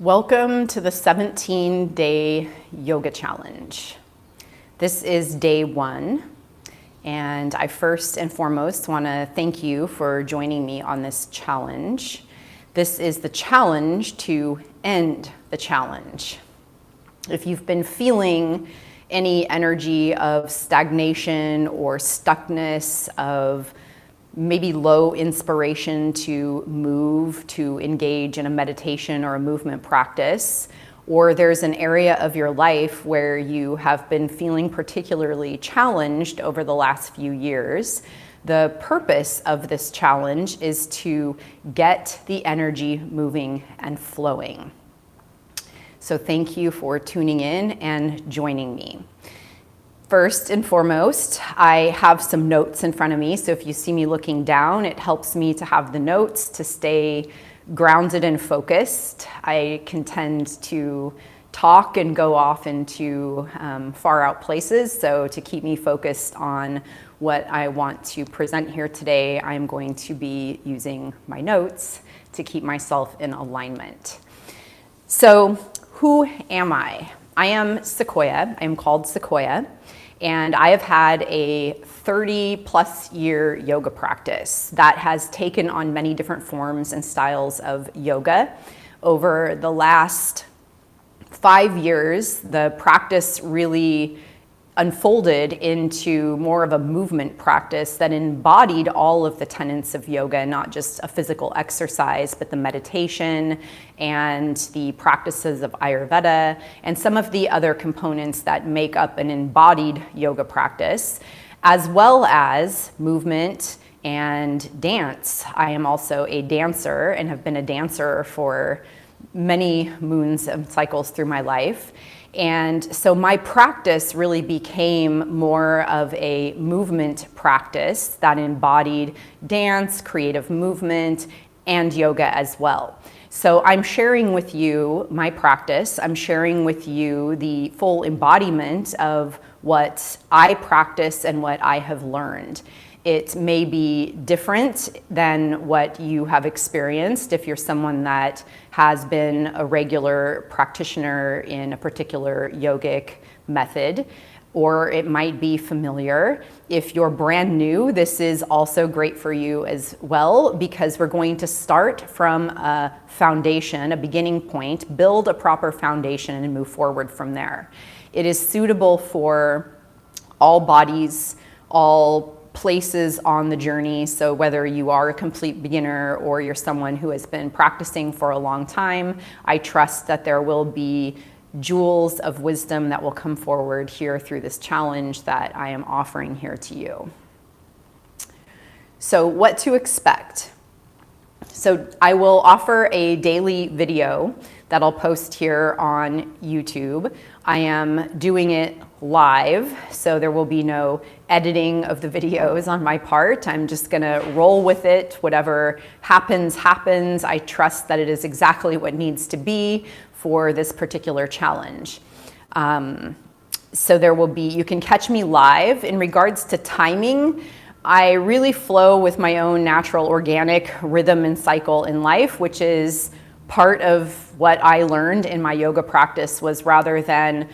Welcome to the 17-day yoga challenge. This is day 1, and I first and foremost want to thank you for joining me on this challenge. This is the challenge to end the challenge. If you've been feeling any energy of stagnation or stuckness, of maybe low inspiration to move, to engage in a meditation or a movement practice, or there's an area of your life where you have been feeling particularly challenged over the last few years, the purpose of this challenge is to get the energy moving and flowing. So thank you for tuning in and joining me. First and foremost, I have some notes in front of me, so if you see me looking down, it helps me to have the notes to stay grounded and focused. I can tend to talk and go off into far out places, so to keep me focused on what I want to present here today, I'm going to be using my notes to keep myself in alignment. So, who am I? I am Sequoia. I am called Sequoia, and I have had a 30-plus year yoga practice that has taken on many different forms and styles of yoga. Over the last 5 years, the practice really unfolded into more of a movement practice that embodied all of the tenets of yoga, not just a physical exercise, but the meditation and the practices of Ayurveda and some of the other components that make up an embodied yoga practice, as well as movement and dance. I am also a dancer and have been a dancer for many moons and cycles through my life. And so my practice really became more of a movement practice that embodied dance, creative movement, and yoga as well. So I'm sharing with you my practice. I'm sharing with you the full embodiment of what I practice and what I have learned. It may be different than what you have experienced if you're someone that has been a regular practitioner in a particular yogic method, or it might be familiar. If you're brand new, this is also great for you as well, because we're going to start from a foundation, a beginning point, build a proper foundation and move forward from there. It is suitable for all bodies, all places on the journey. So whether you are a complete beginner or you're someone who has been practicing for a long time, I trust that there will be jewels of wisdom that will come forward here through this challenge that I am offering here to you. So what to expect? So I will offer a daily video that I'll post here on YouTube. I am doing it live, so there will be no editing of the videos on my part. I'm just gonna roll with it. Whatever happens, happens. I trust that it is exactly what needs to be for this particular challenge. So there will be, you can catch me live. In regards to timing, I really flow with my own natural organic rhythm and cycle in life, which is part of what I learned in my yoga practice, was rather than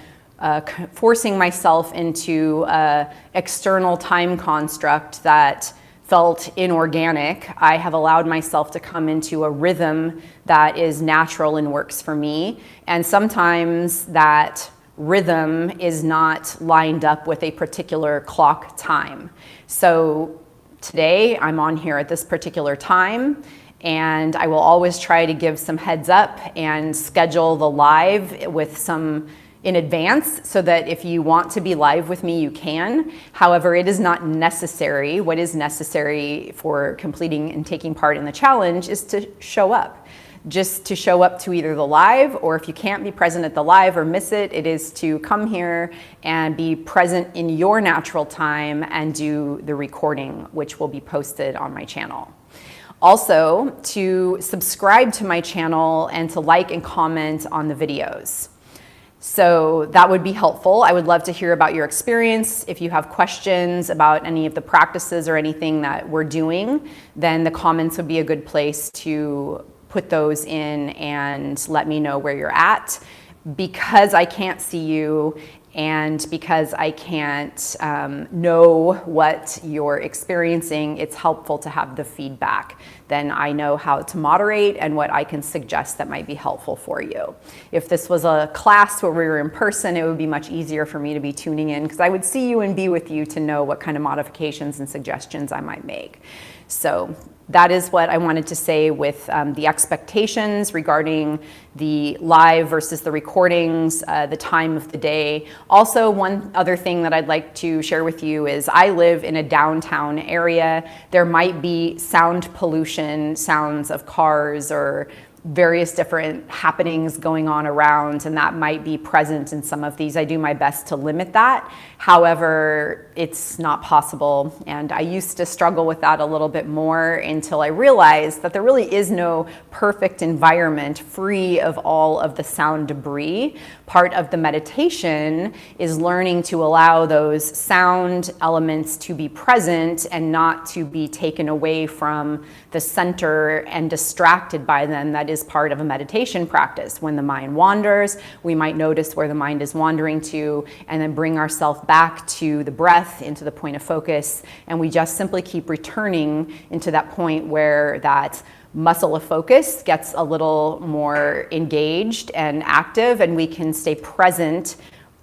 forcing myself into an external time construct that felt inorganic, I have allowed myself to come into a rhythm that is natural and works for me. And sometimes that rhythm is not lined up with a particular clock time. So today I'm on here at this particular time, and I will always try to give some heads up and schedule the live with some in advance so that if you want to be live with me, you can. However, it is not necessary. What is necessary for completing and taking part in the challenge is to show up. Just to show up to either the live, or if you can't be present at the live or miss it, it is to come here and be present in your natural time and do the recording, which will be posted on my channel. Also, to subscribe to my channel and to like and comment on the videos. So that would be helpful. I would love to hear about your experience. If you have questions about any of the practices or anything that we're doing, then the comments would be a good place to put those in and let me know where you're at. Because I can't see you and because I can't know what you're experiencing, it's helpful to have the feedback. Then I know how to moderate and what I can suggest that might be helpful for you. If this was a class where we were in person, it would be much easier for me to be tuning in because I would see you and be with you to know what kind of modifications and suggestions I might make. So that is what I wanted to say with the expectations regarding the live versus the recordings, the time of the day. Also, one other thing that I'd like to share with you is I live in a downtown area. There might be sound pollution, sounds of cars or various different happenings going on around, and that might be present in some of these. I do my best to limit that. However, it's not possible, and I used to struggle with that a little bit more until I realized that there really is no perfect environment free of all of the sound debris. Part of the meditation is learning to allow those sound elements to be present and not to be taken away from the center and distracted by them. That is part of a meditation practice. When the mind wanders, we might notice where the mind is wandering to and then bring ourselves back to the breath, into the point of focus, and we just simply keep returning into that point where that muscle of focus gets a little more engaged and active, and we can stay present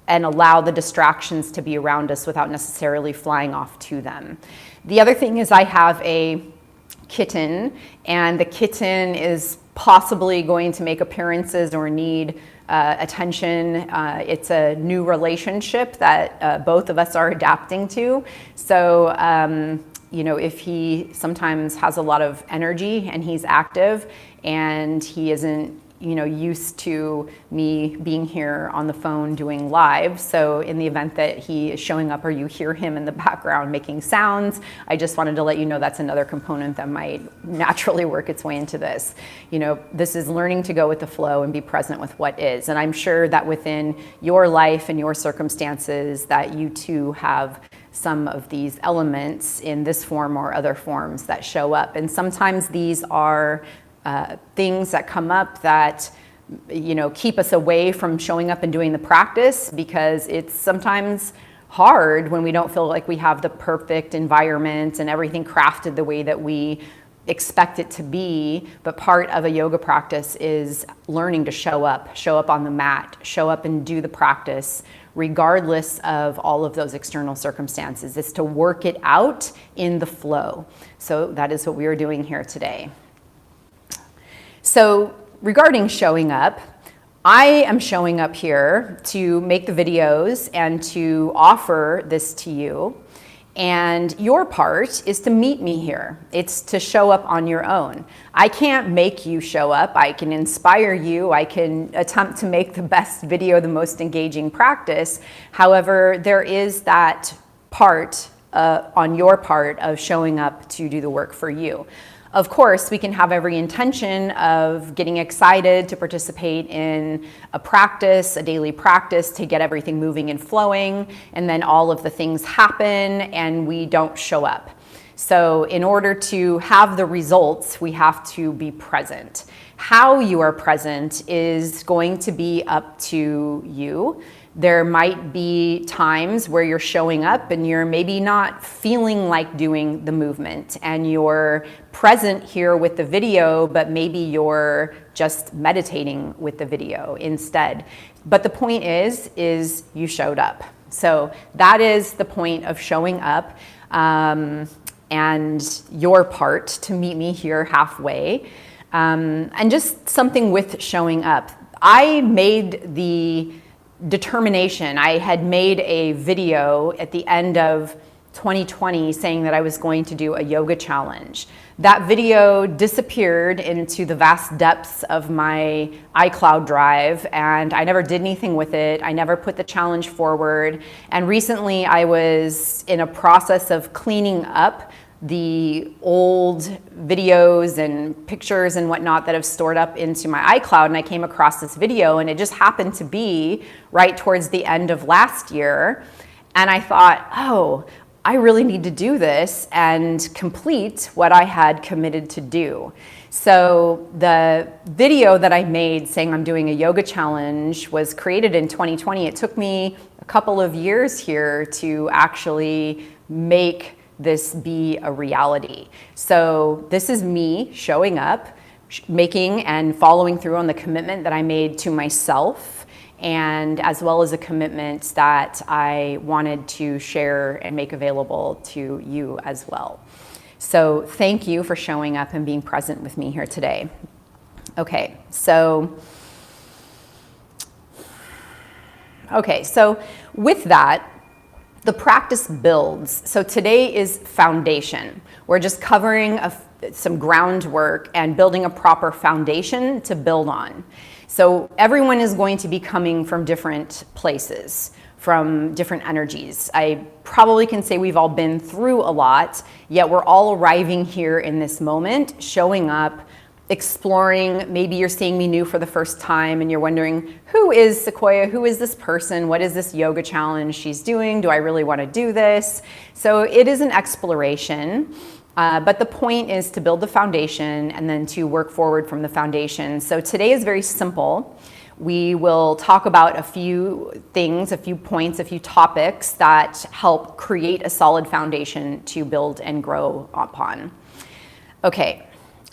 and allow the distractions to be around us without necessarily flying off to them. The other thing is I have a kitten, and the kitten is possibly going to make appearances or need attention. It's a new relationship that both of us are adapting to. So, you know, if he sometimes has a lot of energy and he's active and he isn't, you know, used to me being here on the phone doing live. So in the event that he is showing up or you hear him in the background making sounds, I just wanted to let you know that's another component that might naturally work its way into this. You know, this is learning to go with the flow and be present with what is. And I'm sure that within your life and your circumstances that you too have some of these elements in this form or other forms that show up. And sometimes these are things that come up that, you know, keep us away from showing up and doing the practice, because it's sometimes hard when we don't feel like we have the perfect environment and everything crafted the way that we expect it to be. But part of a yoga practice is learning to show up on the mat, show up and do the practice regardless of all of those external circumstances. It's to work it out in the flow. So that is what we are doing here today. So regarding showing up, I am showing up here to make the videos and to offer this to you. And your part is to meet me here. It's to show up on your own. I can't make you show up. I can inspire you. I can attempt to make the best video, the most engaging practice. However, there is that part on your part of showing up to do the work for you. Of course, we can have every intention of getting excited to participate in a practice, a daily practice, to get everything moving and flowing, and then all of the things happen and we don't show up. So in order to have the results, we have to be present. How you are present is going to be up to you. There might be times where you're showing up and you're maybe not feeling like doing the movement and you're present here with the video, but maybe you're just meditating with the video instead. But the point is you showed up. So that is the point of showing up, and your part to meet me here halfway. And just something with showing up. I made the determination. I had made a video at the end of 2020 saying that I was going to do a yoga challenge. That video disappeared into the vast depths of my iCloud drive, and I never did anything with it. I never put the challenge forward. And recently I was in a process of cleaning up the old videos and pictures and whatnot that have stored up into my iCloud, and I came across this video, and it just happened to be right towards the end of last year. And I thought, oh, I really need to do this and complete what I had committed to do. So the video that I made saying I'm doing a yoga challenge was created in 2020. It took me a couple of years here to actually make this be a reality. So this is me showing up, making and following through on the commitment that I made to myself, and as well as a commitment that I wanted to share and make available to you as well. So thank you for showing up and being present with me here today. Okay, so with that, the practice builds. So today is foundation. We're just covering some groundwork and building a proper foundation to build on. So everyone is going to be coming from different places, from different energies. I probably can say we've all been through a lot, yet we're all arriving here in this moment, showing up, exploring. Maybe you're seeing me new for the first time and you're wondering, who is Sequoia? Who is this person? What is this yoga challenge she's doing? Do I really want to do this? So it is an exploration, but the point is to build the foundation and then to work forward from the foundation. So today is very simple. We will talk about a few things, a few points, a few topics that help create a solid foundation to build and grow upon. Okay.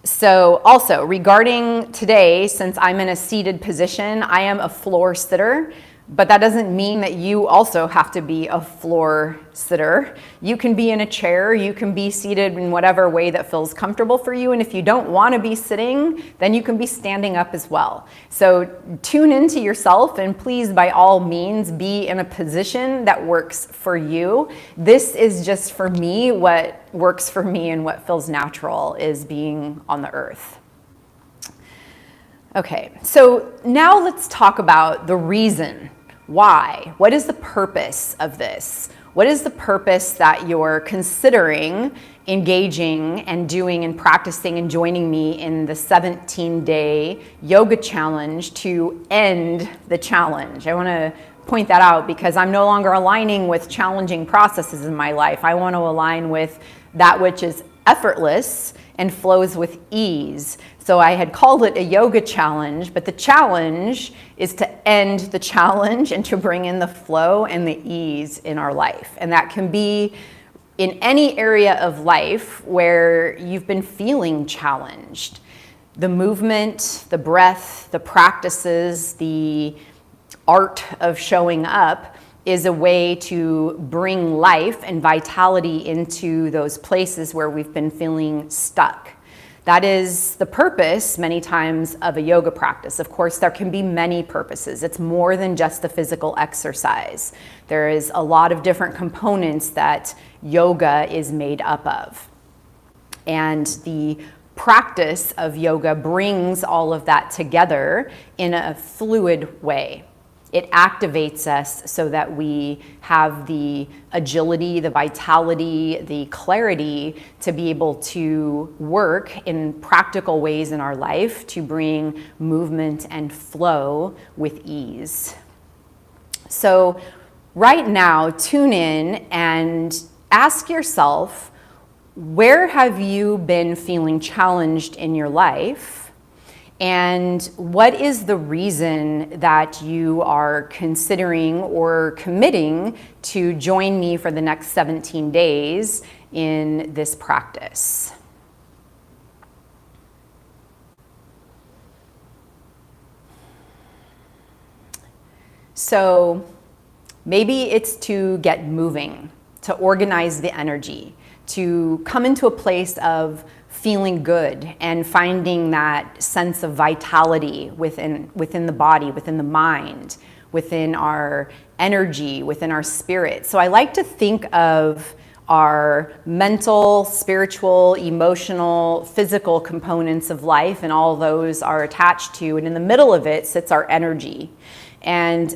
So also regarding today, since I'm in a seated position, I am a floor sitter, but that doesn't mean that you also have to be a floor sitter. You can be in a chair, you can be seated in whatever way that feels comfortable for you. And if you don't want to be sitting, then you can be standing up as well. So tune into yourself and please, by all means, be in a position that works for you. This is just for me, what works for me and what feels natural is being on the earth. Okay, so now let's talk about the reason why. What is the purpose of this? What is the purpose that you're considering engaging and doing and practicing and joining me in the 17-day yoga challenge to end the challenge? I want to point that out because I'm no longer aligning with challenging processes in my life. I want to align with that which is effortless and flows with ease. So I had called it a yoga challenge, but the challenge is to end the challenge and to bring in the flow and the ease in our life. And that can be in any area of life where you've been feeling challenged. The movement, the breath, the practices, the art of showing up is a way to bring life and vitality into those places where we've been feeling stuck. That is the purpose, many times, of a yoga practice. Of course, there can be many purposes. It's more than just the physical exercise. There is a lot of different components that yoga is made up of. And the practice of yoga brings all of that together in a fluid way. It activates us so that we have the agility, the vitality, the clarity to be able to work in practical ways in our life to bring movement and flow with ease. So right now, tune in and ask yourself, where have you been feeling challenged in your life? And what is the reason that you are considering or committing to join me for the next 17 days in this practice? So maybe it's to get moving, to organize the energy, to come into a place of feeling good and finding that sense of vitality within the body, within the mind, within our energy, within our spirit. So I like to think of our mental, spiritual, emotional, physical components of life, and all those are attached to, and in the middle of it sits our energy. And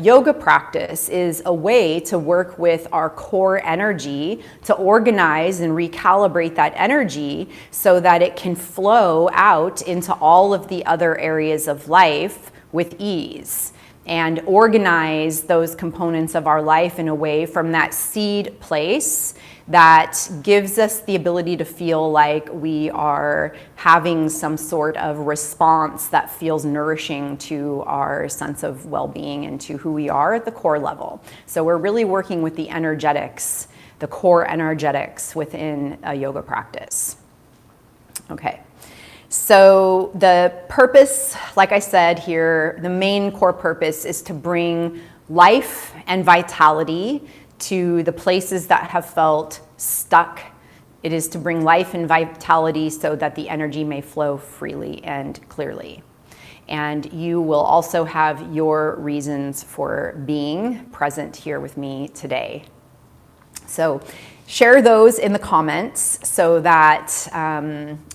yoga practice is a way to work with our core energy, to organize and recalibrate that energy so that it can flow out into all of the other areas of life with ease. and organize those components of our life in a way from that seed place that gives us the ability to feel like we are having some sort of response that feels nourishing to our sense of well-being and to who we are at the core level. So we're really working with the energetics, the core energetics within a yoga practice. Okay. So the purpose, like I said here, the main core purpose is to bring life and vitality to the places that have felt stuck. It is to bring life and vitality so that the energy may flow freely and clearly. And you will also have your reasons for being present here with me today. So share those in the comments so that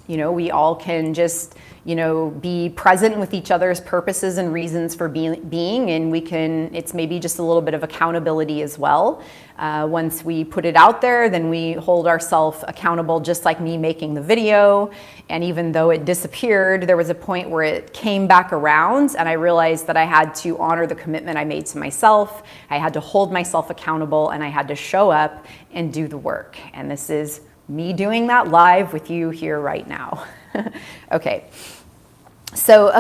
we all can just be present with each other's purposes and reasons for being, and it's maybe just a little bit of accountability as well. Once we put it out there, then we hold ourselves accountable, just like me making the video. And even though it disappeared, there was a point where it came back around, and I realized that I had to honor the commitment I made to myself. I had to hold myself accountable, and I had to show up and do the work. And this is me doing that live with you here right now. Okay. So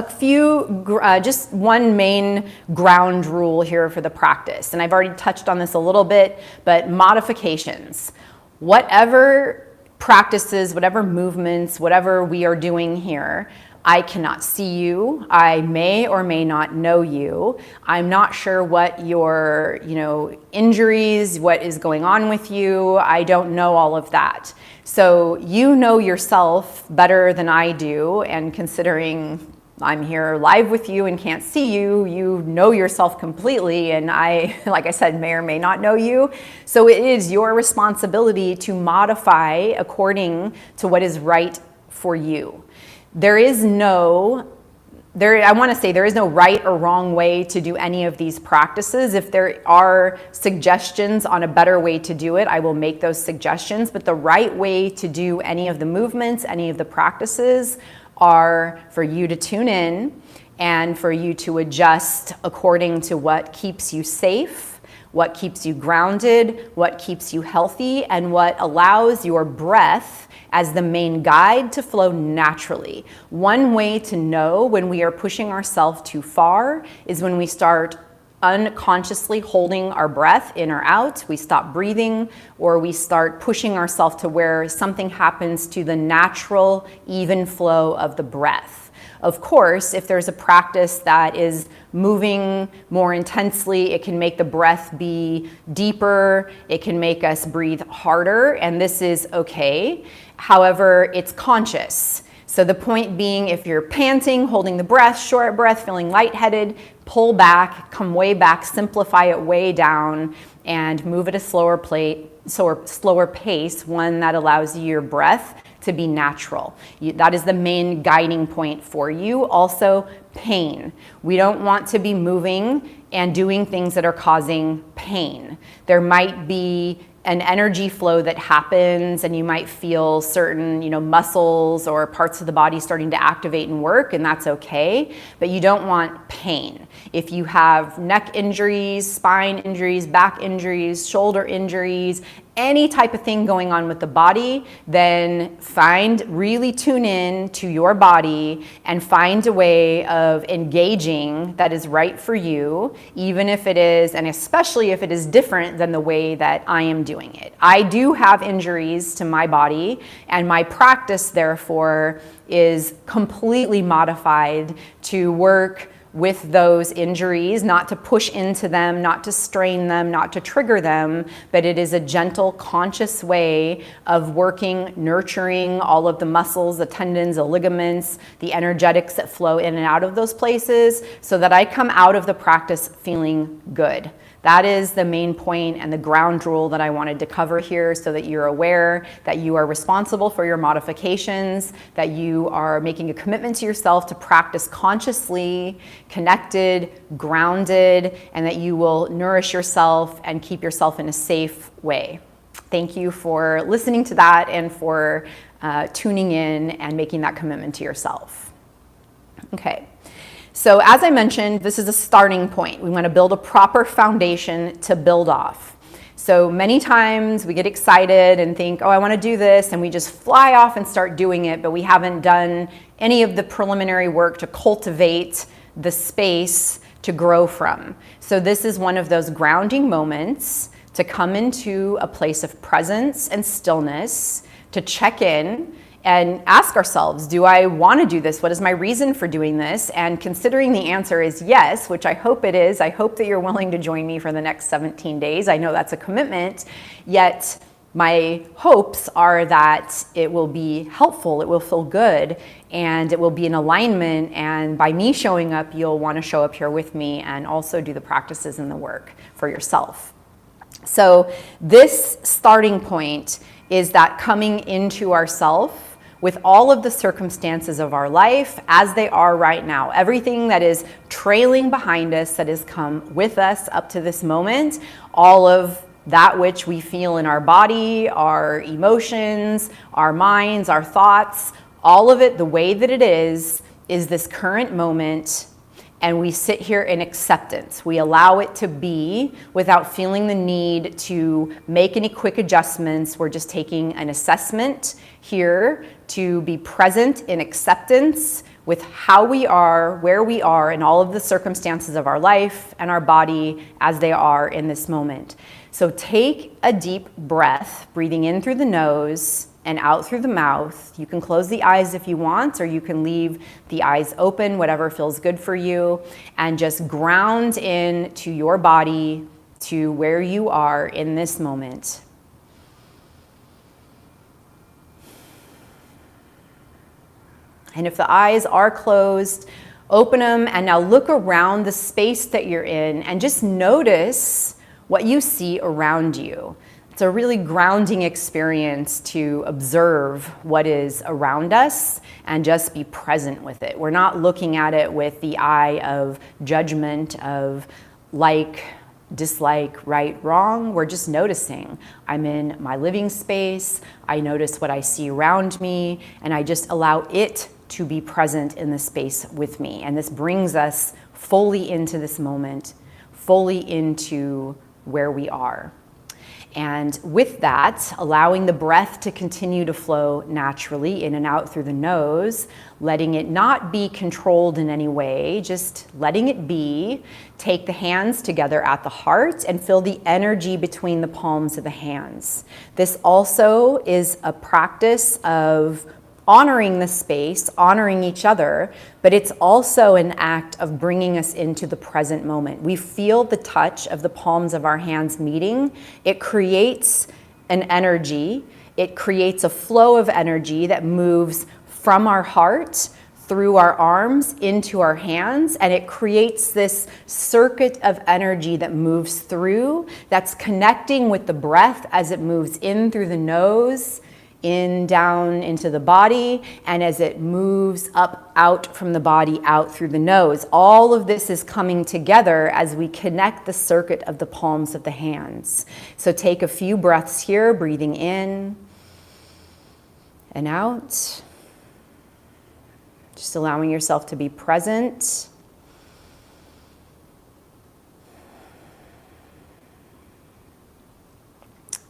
just one main ground rule here for the practice, and I've already touched on this a little bit, but modifications. Whatever practices, whatever movements, whatever we are doing here, I cannot see you. I may or may not know you. I'm not sure what your, injuries, what is going on with you. I don't know all of that. So you know yourself better than I do, and considering I'm here live with you and can't see you, you know yourself completely, and I, like I said, may or may not know you. So it is your responsibility to modify according to what is right for you. There is no right or wrong way to do any of these practices. If there are suggestions on a better way to do it, I will make those suggestions. But the right way to do any of the movements, any of the practices, are for you to tune in and for you to adjust according to what keeps you safe, what keeps you grounded, what keeps you healthy, and what allows your breath as the main guide to flow naturally. One way to know when we are pushing ourselves too far is when we start unconsciously holding our breath in or out, we stop breathing, or we start pushing ourselves to where something happens to the natural, even flow of the breath. Of course, if there's a practice that is moving more intensely, it can make the breath be deeper, it can make us breathe harder, and this is okay. However, it's conscious. So the point being, if you're panting, holding the breath, short breath, feeling lightheaded, pull back, come way back, simplify it way down, and move at a slower pace, one that allows your breath to be natural. That is the main guiding point for you. Also, pain. We don't want to be moving and doing things that are causing pain. There might be an energy flow that happens, and you might feel certain, muscles or parts of the body starting to activate and work, and that's okay, but you don't want pain. If you have neck injuries, spine injuries, back injuries, shoulder injuries, any type of thing going on with the body, then really tune in to your body and find a way of engaging that is right for you, even if it is, and especially if it is different than the way that I am doing it. I do have injuries to my body, and my practice, therefore, is completely modified to work with those injuries, not to push into them, not to strain them, not to trigger them, but it is a gentle, conscious way of working, nurturing all of the muscles, the tendons, the ligaments, the energetics that flow in and out of those places, so that I come out of the practice feeling good. That is the main point and the ground rule that I wanted to cover here, so that you're aware that you are responsible for your modifications, that you are making a commitment to yourself to practice consciously, connected, grounded, and that you will nourish yourself and keep yourself in a safe way. Thank you for listening to that and for tuning in and making that commitment to yourself. Okay. So as I mentioned, this is a starting point. We want to build a proper foundation to build off. So many times we get excited and think, oh, I want to do this, and we just fly off and start doing it, but we haven't done any of the preliminary work to cultivate the space to grow from. So this is one of those grounding moments to come into a place of presence and stillness, to check in and ask ourselves, do I want to do this? What is my reason for doing this? And considering the answer is yes, which I hope it is, I hope that you're willing to join me for the next 17 days. I know that's a commitment, yet my hopes are that it will be helpful, it will feel good, and it will be in alignment. And by me showing up, you'll want to show up here with me and also do the practices and the work for yourself. So this starting point is that coming into ourself with all of the circumstances of our life as they are right now. Everything that is trailing behind us, that has come with us up to this moment, all of that which we feel in our body, our emotions, our minds, our thoughts, all of it, the way that it is this current moment. And we sit here in acceptance. We allow it to be without feeling the need to make any quick adjustments. We're just taking an assessment here to be present in acceptance with how we are, where we are, and all of the circumstances of our life and our body as they are in this moment. So take a deep breath, breathing in through the nose and out through the mouth. You can close the eyes if you want, or you can leave the eyes open, whatever feels good for you, and just ground in to your body, to where you are in this moment. And if the eyes are closed, open them, and now look around the space that you're in and just notice what you see around you. It's a really grounding experience to observe what is around us and just be present with it. We're not looking at it with the eye of judgment, of like, dislike, right, wrong. We're just noticing. I'm in my living space. I notice what I see around me, and I just allow it to be present in the space with me. And this brings us fully into this moment, fully into where we are. And with that, allowing the breath to continue to flow naturally in and out through the nose, letting it not be controlled in any way, just letting it be. Take the hands together at the heart and feel the energy between the palms of the hands. This also is a practice of honoring the space, honoring each other, but it's also an act of bringing us into the present moment. We feel the touch of the palms of our hands meeting. It creates an energy. It creates a flow of energy that moves from our heart through our arms into our hands, and it creates this circuit of energy that moves through, that's connecting with the breath as it moves in through the nose, in, down into the body, and as it moves up, out from the body, out through the nose. All of this is coming together as we connect the circuit of the palms of the hands. So take a few breaths here, breathing in and out. Just allowing yourself to be present.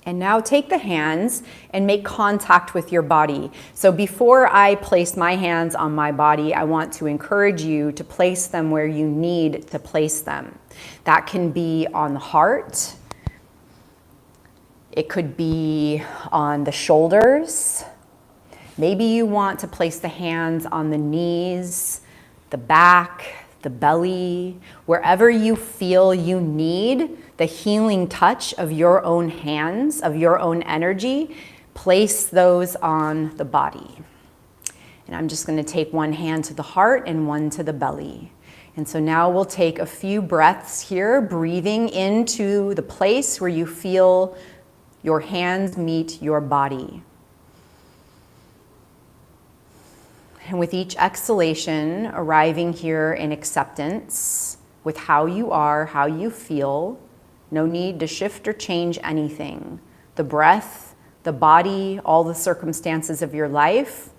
And now take the hands and make contact with your body. So before I place my hands on my body, I want to encourage you to place them where you need to place them. That can be on the heart. It could be on the shoulders. Maybe you want to place the hands on the knees, the back, the belly, wherever you feel you need the healing touch of your own hands, of your own energy, place those on the body. And I'm just going to take one hand to the heart and one to the belly. And so now we'll take a few breaths here, breathing into the place where you feel your hands meet your body. And with each exhalation, arriving here in acceptance with how you are, how you feel. No need to shift or change anything. The breath, the body, all the circumstances of your life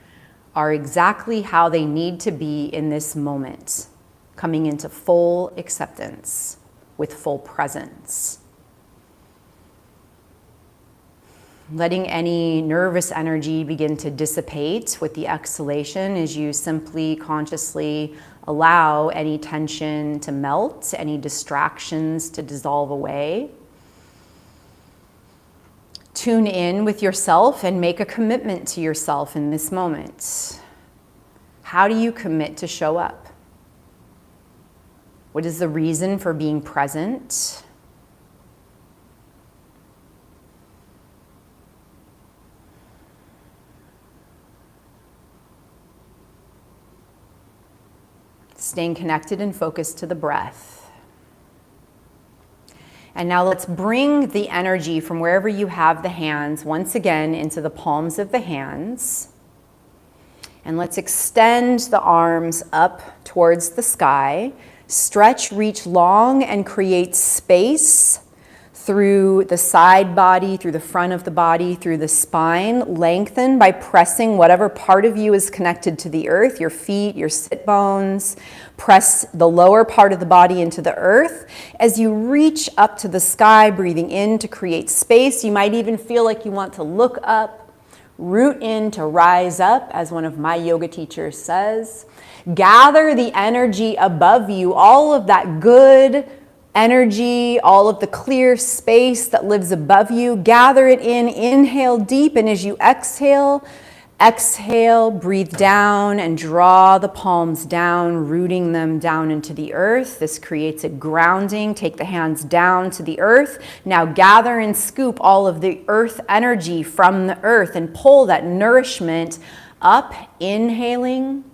are exactly how they need to be in this moment. coming into full acceptance with full presence. Letting any nervous energy begin to dissipate with the exhalation as you simply consciously allow any tension to melt, any distractions to dissolve away. Tune in with yourself and make a commitment to yourself in this moment. How do you commit to show up? What is the reason for being present? Staying connected and focused to the breath. And now let's bring the energy from wherever you have the hands once again into the palms of the hands. And let's extend the arms up towards the sky. Stretch, reach long, and create space through the side body, through the front of the body, through the spine. Lengthen by pressing whatever part of you is connected to the earth, your feet, your sit bones. Press the lower part of the body into the earth. As you reach up to the sky, breathing in to create space, you might even feel like you want to look up, root in to rise up, as one of my yoga teachers says. Gather the energy above you, all of that good energy, all of the clear space that lives above you. Gather it in, inhale deep, and as you exhale, breathe down and draw the palms down, rooting them down into the earth. This creates a grounding. Take the hands down to the earth. Now gather and scoop all of the earth energy from the earth and pull that nourishment up, inhaling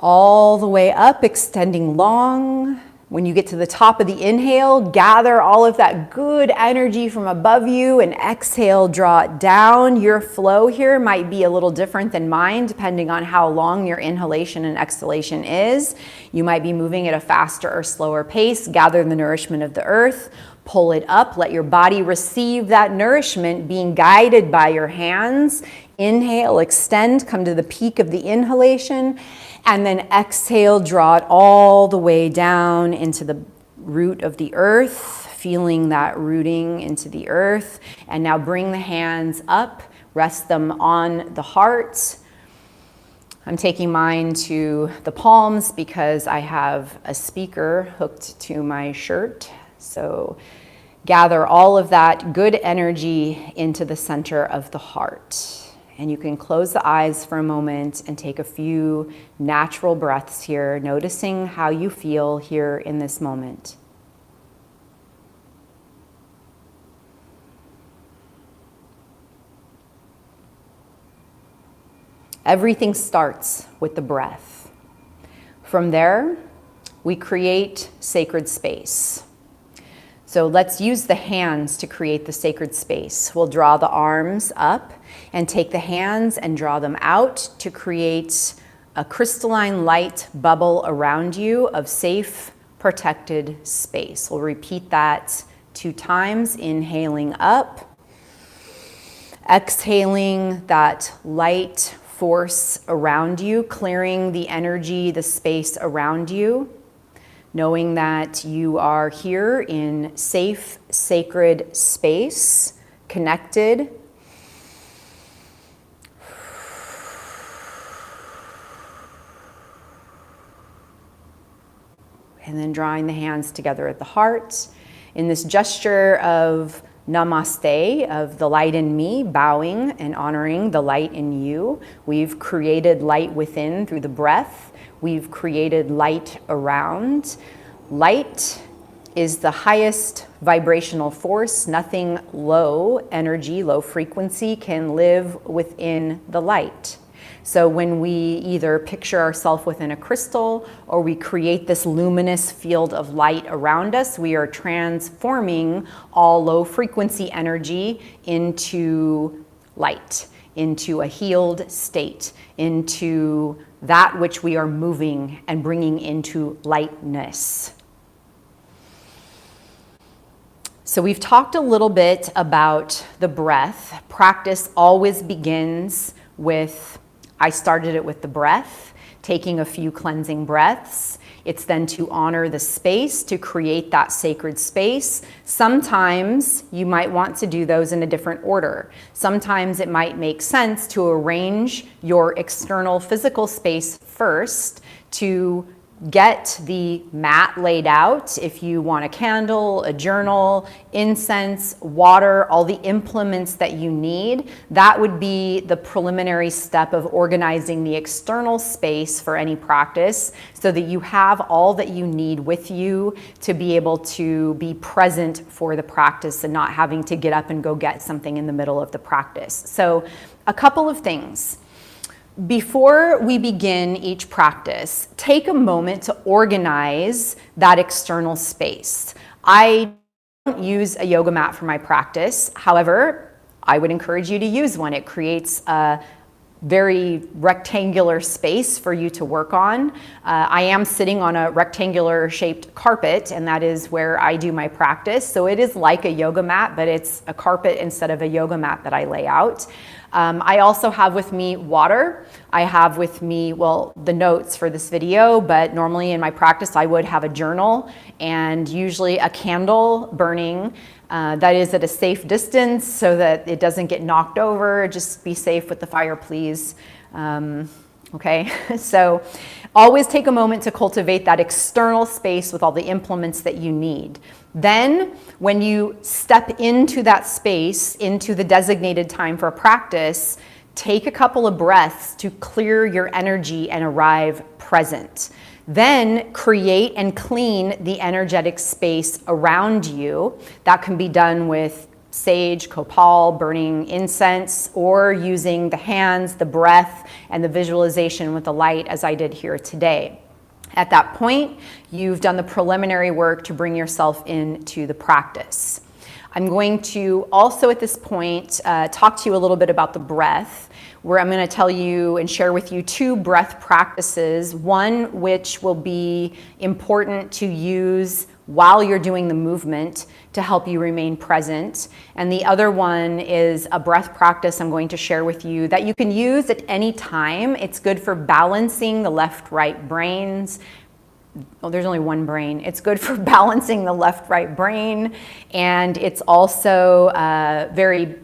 all the way up, extending long. When you get to the top of the inhale, gather all of that good energy from above you and exhale, draw it down. Your flow here might be a little different than mine, depending on how long your inhalation and exhalation is. You might be moving at a faster or slower pace. Gather the nourishment of the earth, pull it up, let your body receive that nourishment, being guided by your hands. Inhale, extend, come to the peak of the inhalation. And then exhale, draw it all the way down into the root of the earth, feeling that rooting into the earth. And now bring the hands up, rest them on the heart. I'm taking mine to the palms because I have a speaker hooked to my shirt. So gather all of that good energy into the center of the heart. And you can close the eyes for a moment and take a few natural breaths here, noticing how you feel here in this moment. Everything starts with the breath. From there, we create sacred space. So let's use the hands to create the sacred space. We'll draw the arms up and take the hands and draw them out to create a crystalline light bubble around you of safe, protected space. We'll repeat that 2 times, inhaling up, exhaling that light force around you, clearing the energy, the space around you. Knowing that you are here in safe, sacred space, connected. And then drawing the hands together at the heart. In this gesture of namaste, of the light in me, bowing and honoring the light in you. We've created light within through the breath. We've created light around. Light is the highest vibrational force. Nothing low energy, low frequency can live within the light. So when we either picture ourselves within a crystal or we create this luminous field of light around us, we are transforming all low frequency energy into light, into a healed state, into that which we are moving and bringing into lightness. So we've talked a little bit about the breath. Practice always begins with I started it with the breath, taking a few cleansing breaths. It's then to honor the space, to create that sacred space. Sometimes you might want to do those in a different order. Sometimes it might make sense to arrange your external physical space first, to get the mat laid out. If you want a candle, a journal, incense, water, all the implements that you need, that would be the preliminary step of organizing the external space for any practice so that you have all that you need with you to be able to be present for the practice and not having to get up and go get something in the middle of the practice. So a couple of things. Before we begin each practice, take a moment to organize that external space. I don't use a yoga mat for my practice. However, I would encourage you to use one. It creates a very rectangular space for you to work on. I am sitting on a rectangular shaped carpet, and that is where I do my practice. So it is like a yoga mat, but it's a carpet instead of a yoga mat that I lay out. I also have with me water. I have with me, well, the notes for this video, but normally in my practice I would have a journal and usually a candle burning that is at a safe distance so that it doesn't get knocked over. Just be safe with the fire, please. Okay, so always take a moment to cultivate that external space with all the implements that you need. Then, when you step into that space, into the designated time for a practice, take a couple of breaths to clear your energy and arrive present. Then create and clean the energetic space around you. That can be done with sage, copal, burning incense, or using the hands, the breath, and the visualization with the light as I did here today. At that point, you've done the preliminary work to bring yourself into the practice. I'm going to also at this point talk to you a little bit about the breath, where I'm going to tell you and share with you two breath practices, one which will be important to use while you're doing the movement to help you remain present. And the other one is a breath practice I'm going to share with you that you can use at any time. It's good for balancing the left-right brains. Well, there's only one brain. It's good for balancing the left-right brain, and it's also very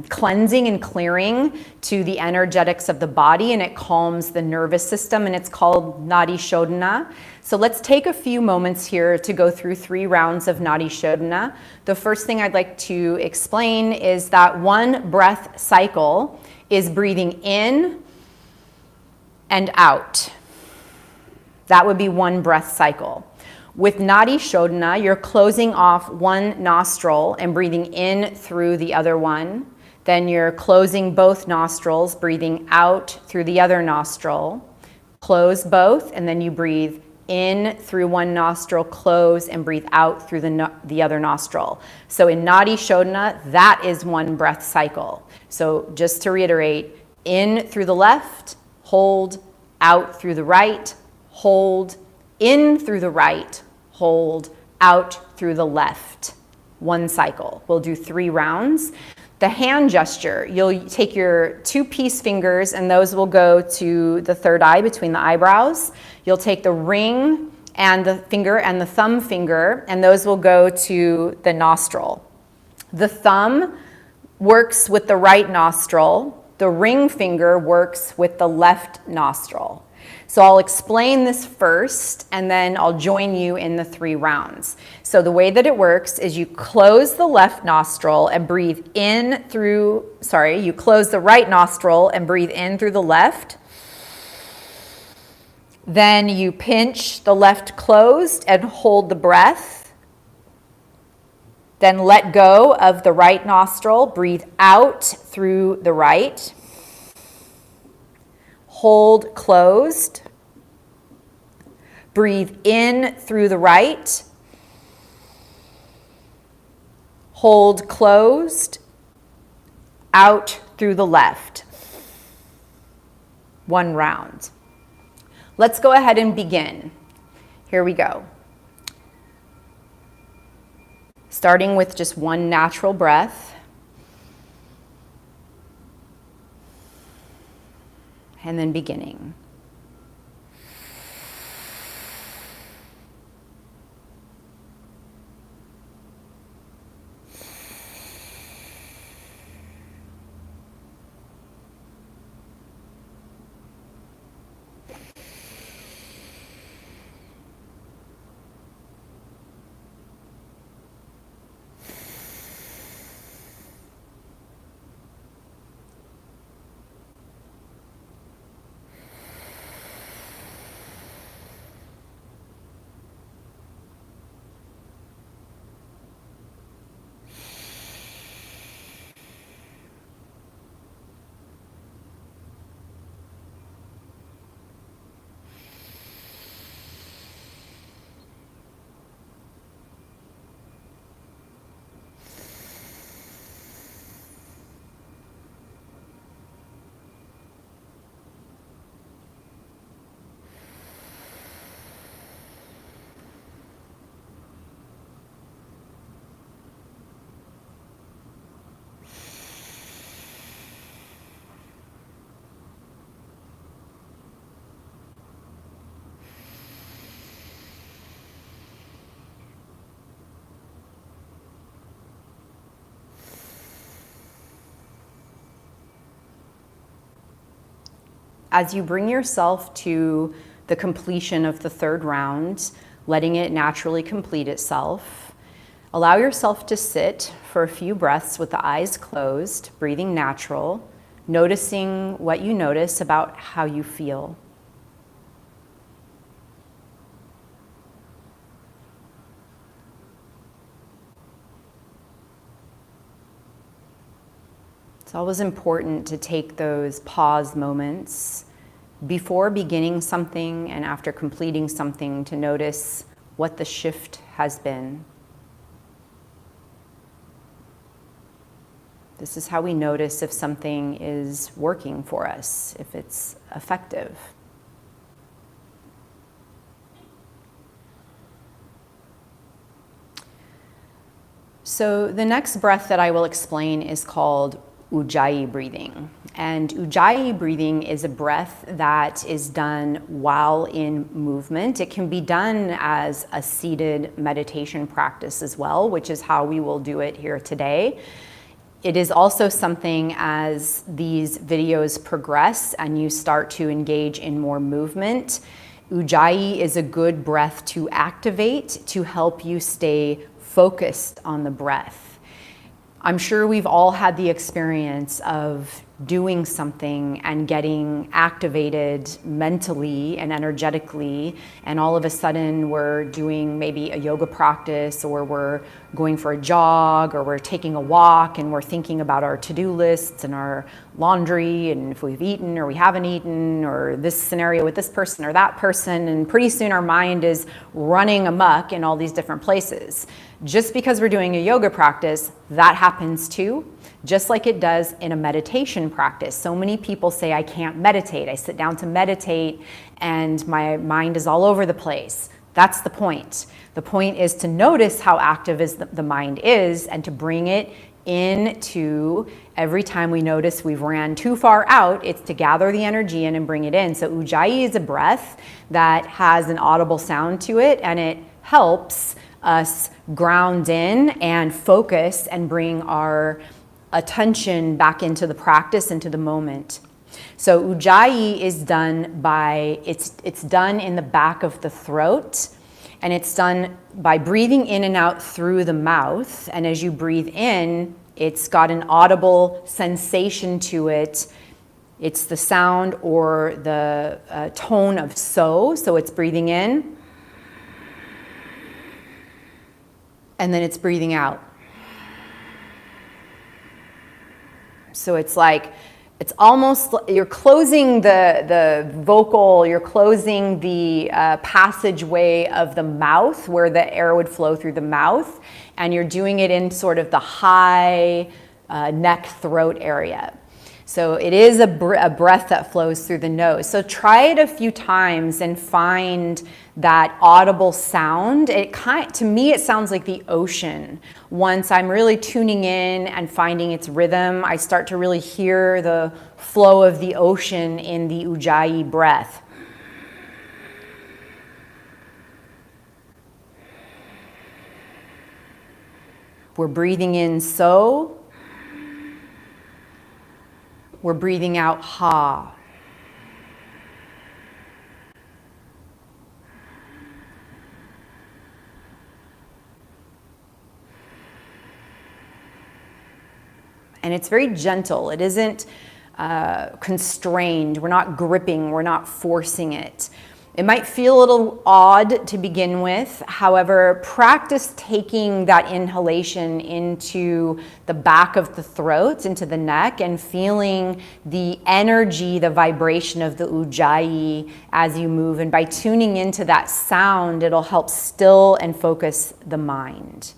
cleansing and clearing to the energetics of the body, and it calms the nervous system, and it's called Nadi Shodhana. So let's take a few moments here to go through 3 rounds of Nadi Shodhana. The first thing I'd like to explain is that one breath cycle is breathing in and out. That would be one breath cycle. With Nadi Shodhana, you're closing off one nostril and breathing in through the other one. Then you're closing both nostrils, breathing out through the other nostril. Close both, and then you breathe in through one nostril, close, and breathe out through the other nostril. So in Nadi Shodhana, that is one breath cycle. So just to reiterate, in through the left, hold, out through the right, hold, in through the right, hold, out through the left. One cycle. We'll do 3 rounds. The hand gesture, you'll take your 2 peace fingers and those will go to the third eye between the eyebrows. You'll take the ring and the finger and the thumb finger and those will go to the nostril. The thumb works with the right nostril. The ring finger works with the left nostril. So I'll explain this first and then I'll join you in the 3 rounds. So the way that it works is you close the left nostril and breathe in through, you close the right nostril and breathe in through the left. Then you pinch the left closed and hold the breath. Then let go of the right nostril, breathe out through the right. Hold closed. Breathe in through the right. Hold closed. Out through the left. 1 round. Let's go ahead and begin. Here we go. Starting with just 1 natural breath. and then beginning. As you bring yourself to the completion of the third round, letting it naturally complete itself, allow yourself to sit for a few breaths with the eyes closed, breathing natural, noticing what you notice about how you feel. It's always important to take those pause moments before beginning something and after completing something to notice what the shift has been. This is how we notice if something is working for us, if it's effective. So the next breath that I will explain is called Ujjayi breathing. And Ujjayi breathing is a breath that is done while in movement. It can be done as a seated meditation practice as well, which is how we will do it here today. It is also something as these videos progress and you start to engage in more movement, Ujjayi is a good breath to activate to help you stay focused on the breath. I'm sure we've all had the experience of doing something and getting activated mentally and energetically, and all of a sudden we're doing maybe a yoga practice, or we're going for a jog, or we're taking a walk and we're thinking about our to-do lists and our laundry and if we've eaten or we haven't eaten, or this scenario with this person or that person, and pretty soon our mind is running amok in all these different places. Just because we're doing a yoga practice, that happens too, just like it does in a meditation practice. So many people say, I can't meditate. I sit down to meditate and my mind is all over the place. That's the point. The point is to notice how active the mind is and to bring it into every time we notice we've ran too far out, it's to gather the energy in and bring it in. So Ujjayi is a breath that has an audible sound to it, and it helps us ground in and focus and bring our attention back into the practice, into the moment. So Ujjayi is done by, it's done in the back of the throat, and it's done by breathing in and out through the mouth. And as you breathe in, it's got an audible sensation to it. It's the sound or the tone of so it's breathing in, and then it's breathing out. So it's like, it's almost, you're closing the vocal, you're closing the passageway of the mouth where the air would flow through the mouth, and you're doing it in sort of the high neck throat area. So it is a breath that flows through the nose. So try it a few times and find that audible sound. To me, it sounds like the ocean. Once I'm really tuning in and finding its rhythm, I start to really hear the flow of the ocean in the Ujjayi breath. We're breathing in so. We're breathing out ha. And it's very gentle. It isn't constrained. We're not gripping. We're not forcing it. It might feel a little odd to begin with. However, practice taking that inhalation into the back of the throat, into the neck, and feeling the energy, the vibration of the Ujjayi as you move. And by tuning into that sound, it'll help still and focus the mind.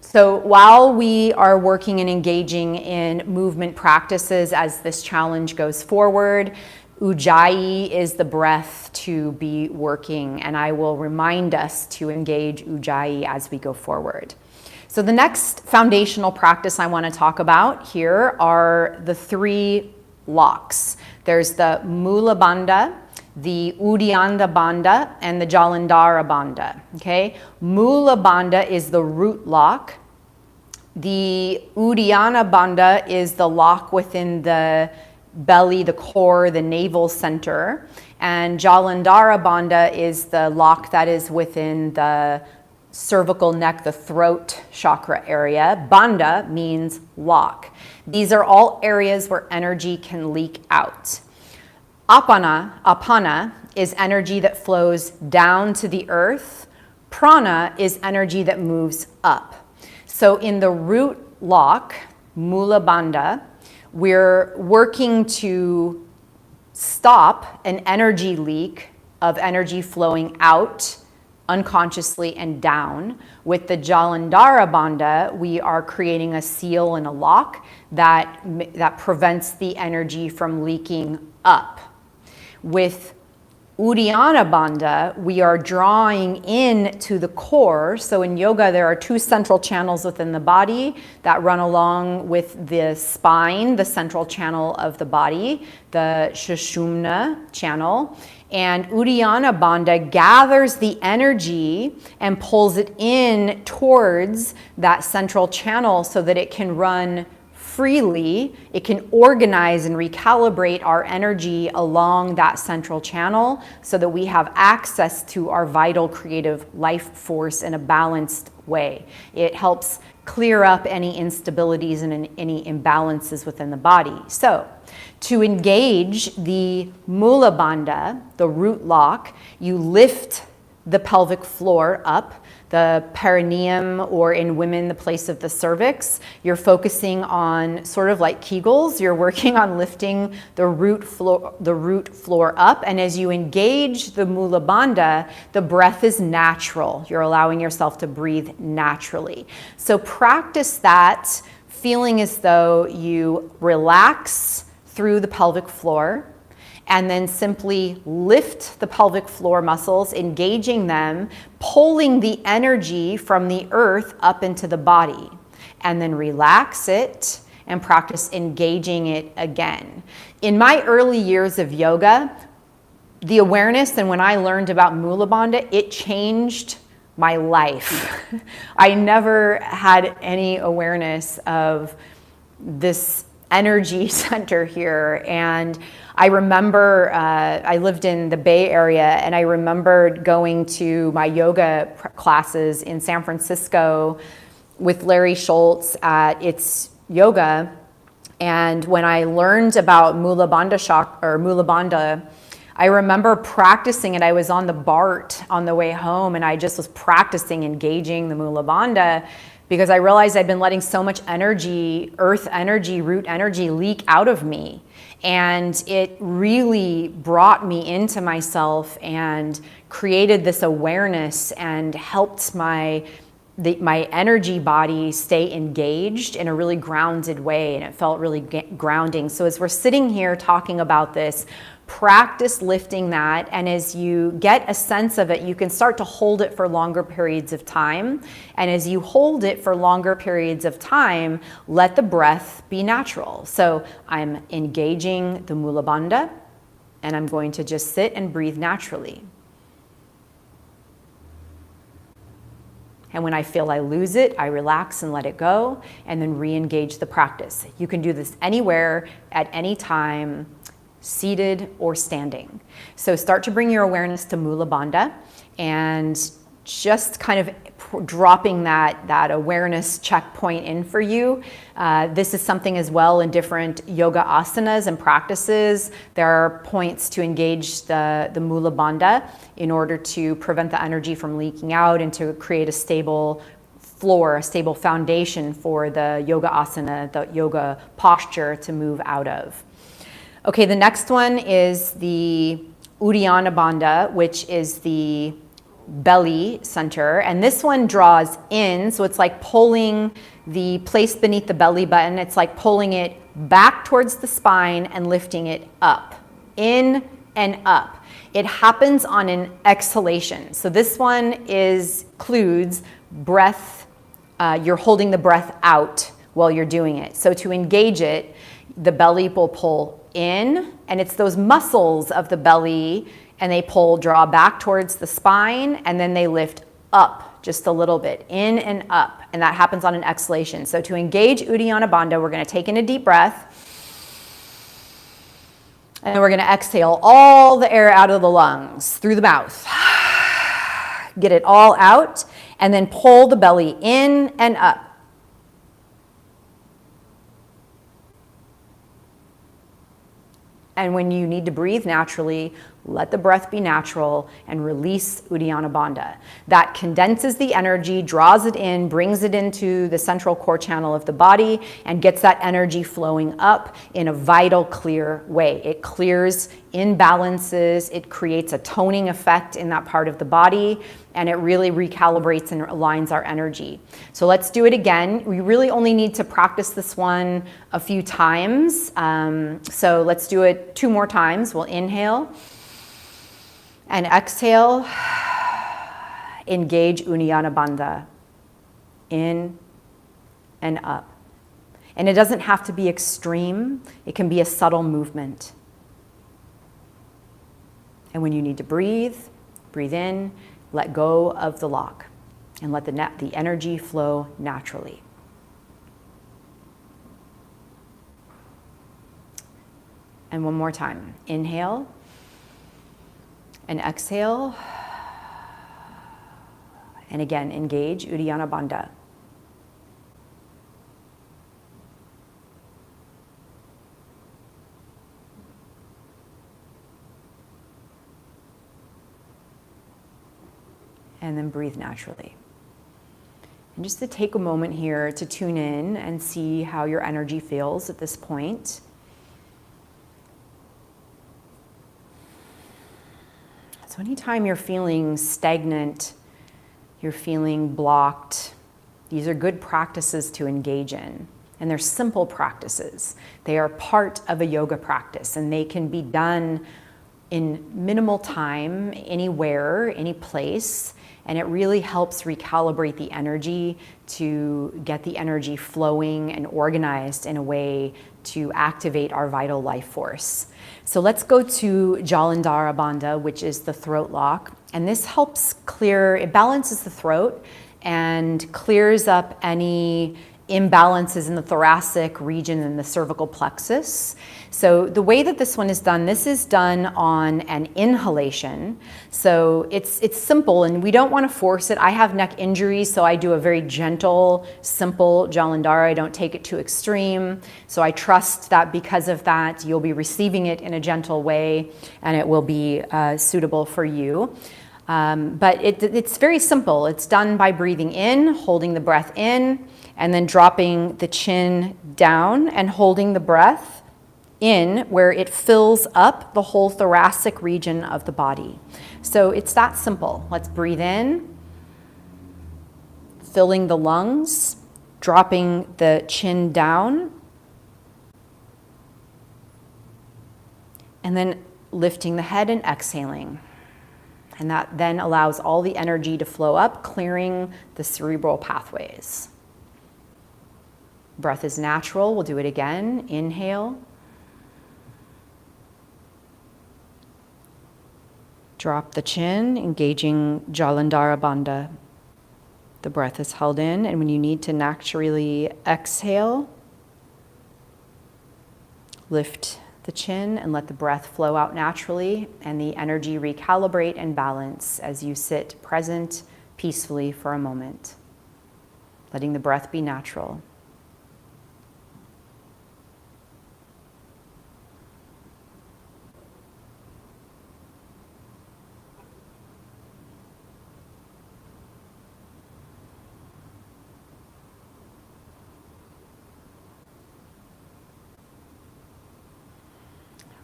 So while we are working and engaging in movement practices as this challenge goes forward, Ujjayi is the breath to be working, and I will remind us to engage Ujjayi as we go forward. So the next foundational practice I want to talk about here are the 3 locks. There's the Mula Bandha, the Uddiyana Bandha, and the Jalandhara Bandha. Okay? Mula Bandha is the root lock. The Uddiyana Bandha is the lock within the belly, the core, the navel center. And Jalandhara Bandha is the lock that is within the cervical neck, the throat chakra area. Bandha means lock. These are all areas where energy can leak out. Apana is energy that flows down to the earth. Prana is energy that moves up. So in the root lock, Mula Bandha, we're working to stop an energy leak of energy flowing out unconsciously and down. With the Jalandhara Bandha, we are creating a seal and a lock that prevents the energy from leaking up. With Uddiyana Bandha, we are drawing in to the core. So in yoga, there are 2 central channels within the body that run along with the spine, the central channel of the body, the Sushumna channel. And Uddiyana Bandha gathers the energy and pulls it in towards that central channel so that it can run freely. It can organize and recalibrate our energy along that central channel so that we have access to our vital creative life force in a balanced way. It helps clear up any instabilities and any imbalances within the body. So to engage the Mula Bandha, the root lock, you lift the pelvic floor up, the perineum, or in women, the place of the cervix. You're focusing on sort of like Kegels. You're working on lifting the root floor up. And as you engage the Mula Bandha, the breath is natural. You're allowing yourself to breathe naturally. So practice that, feeling as though you relax through the pelvic floor, and then simply lift the pelvic floor muscles, engaging them, pulling the energy from the earth up into the body, and then relax it and practice engaging it again. In my early years of yoga, the awareness, and when I learned about Mula Bandha, it changed my life. I never had any awareness of this energy center here. And I remember, I lived in the Bay Area, and I remembered going to my yoga classes in San Francisco with Larry Schultz at It's Yoga. And when I learned about Mula Bandha, I remember practicing it. I was on the BART on the way home, and I just was practicing engaging the Mula Bandha, because I realized I'd been letting so much energy, earth energy, root energy leak out of me. And it really brought me into myself and created this awareness and helped my my energy body stay engaged in a really grounded way, and it felt really grounding. So as we're sitting here talking about this, practice lifting that, and as you get a sense of it, you can start to hold it for longer periods of time. And as you hold it for longer periods of time, let the breath be natural. So I'm engaging the Mula Bandha, and I'm going to just sit and breathe naturally. And when I feel I lose it, I relax and let it go, and then re-engage the practice. You can do this anywhere, at any time, seated or standing. So start to bring your awareness to Mula Bandha, and just kind of dropping that awareness checkpoint in for you. This is something as well in different yoga asanas and practices. There are points to engage the Mula Bandha in order to prevent the energy from leaking out and to create a stable floor, a stable foundation for the yoga asana, the yoga posture to move out of. Okay, the next one is the Uddiyana Bandha, which is the belly center, and this one draws in, so it's like pulling the place beneath the belly button. It's like pulling it back towards the spine and lifting it up, in and up. It happens on an exhalation. So this one includes breath. You're holding the breath out while you're doing it. So to engage it, the belly will pull in, and it's those muscles of the belly, and they draw back towards the spine, and then they lift up just a little bit, in and up, and that happens on an exhalation. So to engage Uddiyana Bandha, we're going to take in a deep breath, and then we're going to exhale all the air out of the lungs through the mouth. Get it all out, and then pull the belly in and up. And when you need to breathe naturally, let the breath be natural and release Uddiyana Bandha. That condenses the energy, draws it in, brings it into the central core channel of the body, and gets that energy flowing up in a vital, clear way. It clears imbalances, it creates a toning effect in that part of the body, and it really recalibrates and aligns our energy. So let's do it again. We really only need to practice this one a few times. So let's do it 2 more times. We'll inhale and exhale. Engage Uddiyana Bandha, in and up. And it doesn't have to be extreme. It can be a subtle movement. And when you need to breathe, breathe in, let go of the lock, and let the energy flow naturally. And one more time. Inhale and exhale. And again, engage Uddiyana Bandha. And then breathe naturally. And just to take a moment here to tune in and see how your energy feels at this point. So anytime you're feeling stagnant, you're feeling blocked, these are good practices to engage in. And they're simple practices. They are part of a yoga practice, and they can be done in minimal time, anywhere, any place. And it really helps recalibrate the energy to get the energy flowing and organized in a way to activate our vital life force. So let's go to Jalandhara Bandha, which is the throat lock. And this helps it balances the throat and clears up any imbalances in the thoracic region and the cervical plexus. So the way that this one is done, this is done on an inhalation. So it's simple, and we don't want to force it. I have neck injuries, so I do a very gentle, simple Jalandhara. I don't take it too extreme. So I trust that because of that, you'll be receiving it in a gentle way, and it will be suitable for you. But it's very simple. It's done by breathing in, holding the breath in, and then dropping the chin down and holding the breath in where it fills up the whole thoracic region of the body. So it's that simple. Let's breathe in, filling the lungs, dropping the chin down, and then lifting the head and exhaling. And that then allows all the energy to flow up, clearing the cerebral pathways. Breath is natural. We'll do it again. Inhale. Drop the chin, engaging Jalandhara Bandha. The breath is held in, and when you need to naturally exhale, lift the chin and let the breath flow out naturally and the energy recalibrate and balance as you sit present peacefully for a moment, letting the breath be natural.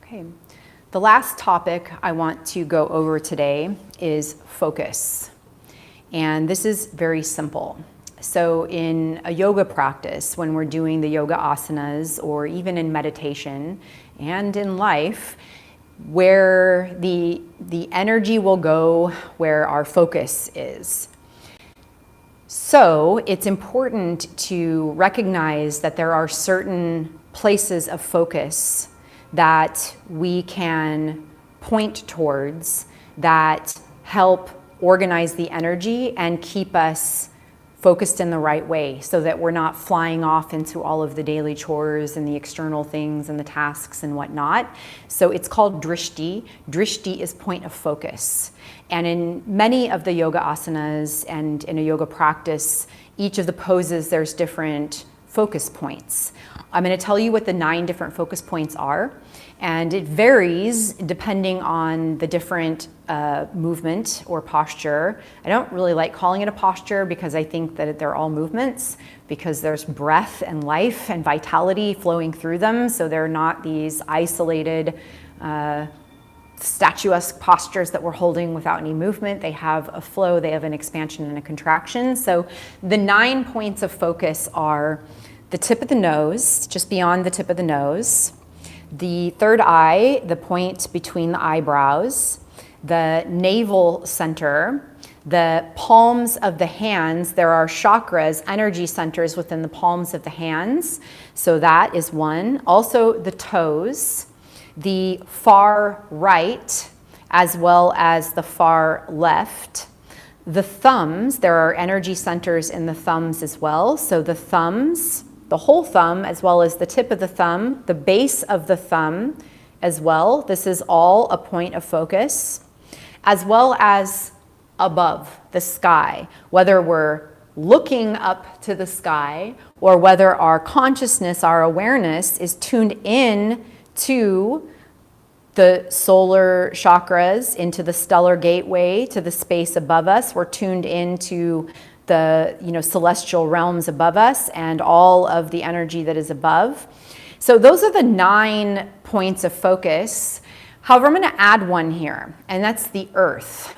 Okay. The last topic I want to go over today is focus. And this is very simple. So in a yoga practice, when we're doing the yoga asanas, or even in meditation and in life, where the energy will go where our focus is. So it's important to recognize that there are certain places of focus that we can point towards that help organize the energy and keep us focused in the right way so that we're not flying off into all of the daily chores and the external things and the tasks and whatnot. So it's called drishti. Drishti is point of focus. And in many of the yoga asanas and in a yoga practice, each of the poses, there's different focus points. I'm going to tell you what the 9 different focus points are, and it varies depending on the different movement or posture. I don't really like calling it a posture because I think that they're all movements, because there's breath and life and vitality flowing through them, so they're not these isolated statuesque postures that we're holding without any movement. They have a flow, they have an expansion and a contraction. So the 9 points of focus are the tip of the nose, just beyond the tip of the nose, the third eye, the point between the eyebrows, the navel center, the palms of the hands. There are chakras, energy centers within the palms of the hands. So that is one. Also the toes, the far right, as well as the far left. The thumbs, there are energy centers in the thumbs as well. So the thumbs, the whole thumb, as well as the tip of the thumb, the base of the thumb as well. This is all a point of focus, as well as above the sky, whether we're looking up to the sky or whether our consciousness, our awareness is tuned in to the solar chakras, into the stellar gateway, to the space above us. We're tuned into the celestial realms above us and all of the energy that is above. So those are the 9 points of focus. However, I'm going to add one here, and that's the earth.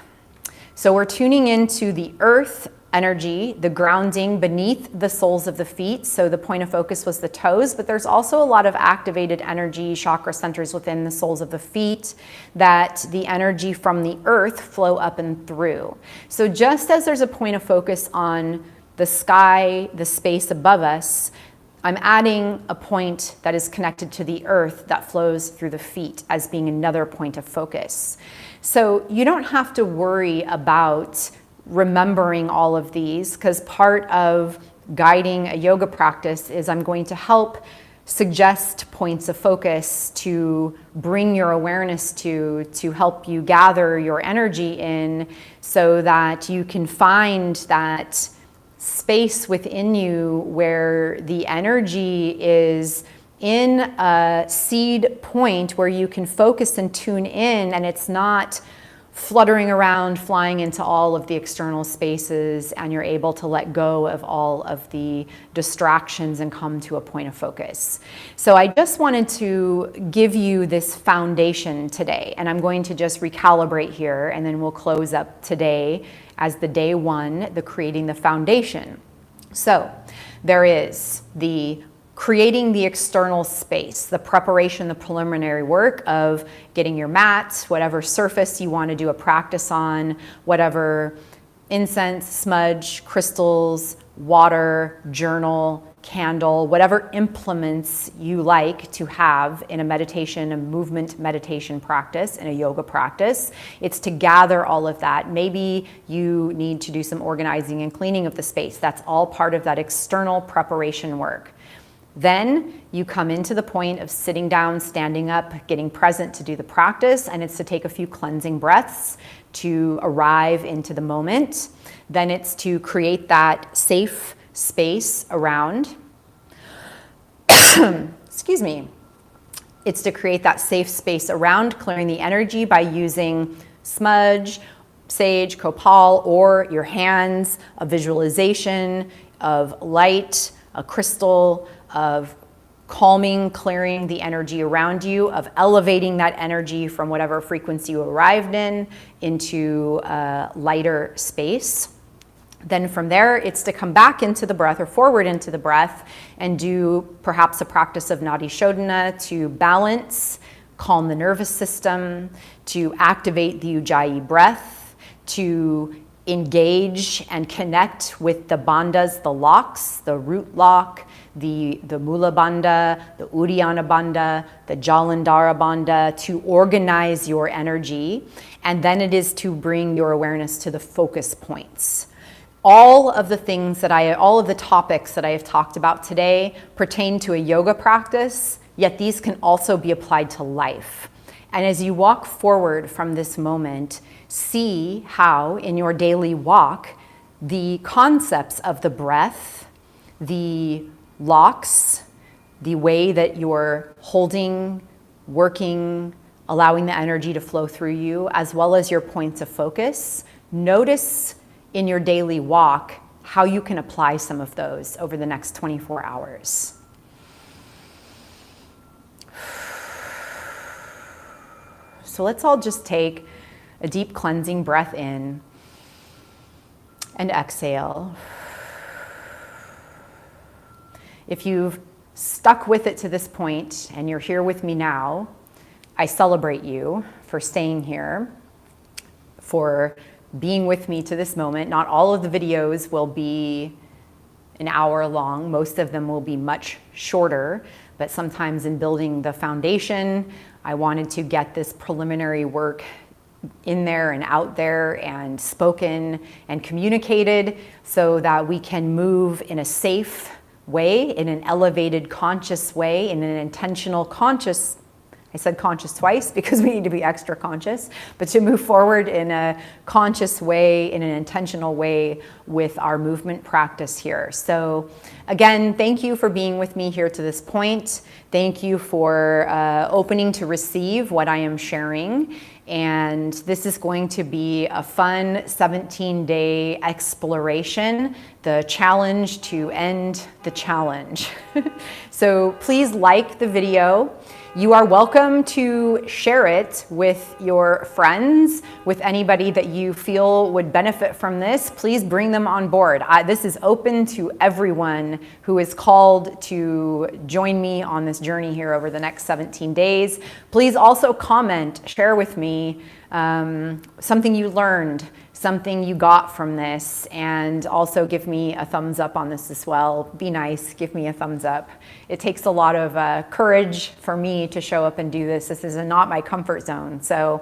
So we're tuning into the earth energy, the grounding beneath the soles of the feet. So the point of focus was the toes, but there's also a lot of activated energy chakra centers within the soles of the feet that the energy from the earth flow up and through. So just as there's a point of focus on the sky, the space above us, I'm adding a point that is connected to the earth that flows through the feet as being another point of focus. So you don't have to worry about remembering all of these, because part of guiding a yoga practice is I'm going to help suggest points of focus to bring your awareness to help you gather your energy in so that you can find that space within you where the energy is in a seed point where you can focus and tune in, and it's not fluttering around, flying into all of the external spaces, and you're able to let go of all of the distractions and come to a point of focus. So I just wanted to give you this foundation today, and I'm going to just recalibrate here, and then we'll close up today as the day one, the creating the foundation. So there is the creating the external space, the preparation, the preliminary work of getting your mat, whatever surface you want to do a practice on, whatever incense, smudge, crystals, water, journal, candle, whatever implements you like to have in a meditation, a movement meditation practice, in a yoga practice. It's to gather all of that. Maybe you need to do some organizing and cleaning of the space. That's all part of that external preparation work. Then you come into the point of sitting down, standing up, getting present to do the practice, and it's to take a few cleansing breaths to arrive into the moment. Then it's to create that safe space around, excuse me, it's to create that safe space around, clearing the energy by using smudge, sage, copal, or your hands, a visualization of light, a crystal, of calming, clearing the energy around you, of elevating that energy from whatever frequency you arrived in into a lighter space. Then from there, it's to come back into the breath or forward into the breath and do perhaps a practice of Nadi Shodhana to balance, calm the nervous system, to activate the Ujjayi breath, to engage and connect with the bandhas, the locks, the root lock, the Mula Bandha, the Uddiyana Bandha, the Jalandhara Bandha, to organize your energy. And then it is to bring your awareness to the focus points. All of the topics that I have talked about today pertain to a yoga practice, yet these can also be applied to life. And as you walk forward from this moment, see how in your daily walk, the concepts of the breath, the locks, the way that you're holding, working, allowing the energy to flow through you, as well as your points of focus. Notice in your daily walk how you can apply some of those over the next 24 hours. So let's all just take a deep cleansing breath in and exhale. If you've stuck with it to this point and you're here with me now, I celebrate you for staying here, for being with me to this moment. Not all of the videos will be an hour long. Most of them will be much shorter, but sometimes in building the foundation, I wanted to get this preliminary work in there and out there and spoken and communicated so that we can move in a safe way, in an elevated conscious way, in an intentional conscious, I said conscious twice because we need to be extra conscious, but to move forward in a conscious way, in an intentional way with our movement practice here. So again, thank you for being with me here to this point. Thank you for opening to receive what I am sharing. And this is going to be a fun 17-day exploration, the challenge to end the challenge. So please like the video. You are welcome to share it with your friends, with anybody that you feel would benefit from this. Please bring them on board. This is open to everyone who is called to join me on this journey here over the next 17 days. Please also comment, share with me something you learned, something you got from this, and also give me a thumbs up on this as well. Be nice, give me a thumbs up. It takes a lot of courage for me to show up and do this. This is not my comfort zone. So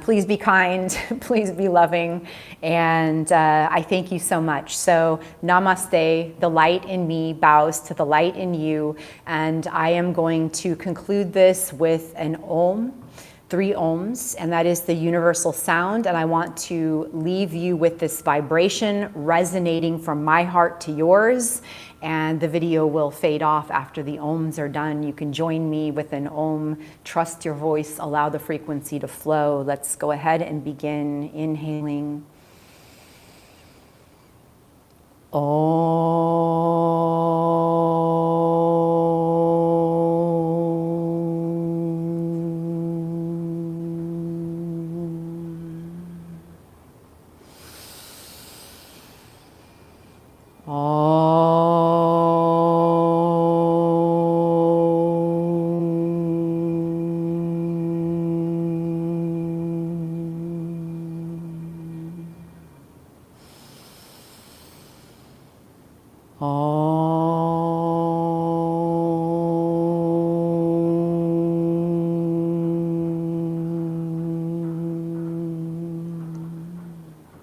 please be kind, please be loving, and I thank you so much. So namaste, the light in me bows to the light in you, and I am going to conclude this with an Om. 3 ohms, and that is the universal sound. And I want to leave you with this vibration resonating from my heart to yours. And the video will fade off after the ohms are done. You can join me with an Om. Trust your voice, allow the frequency to flow. Let's go ahead and begin inhaling. Om.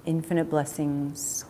Infinite blessings.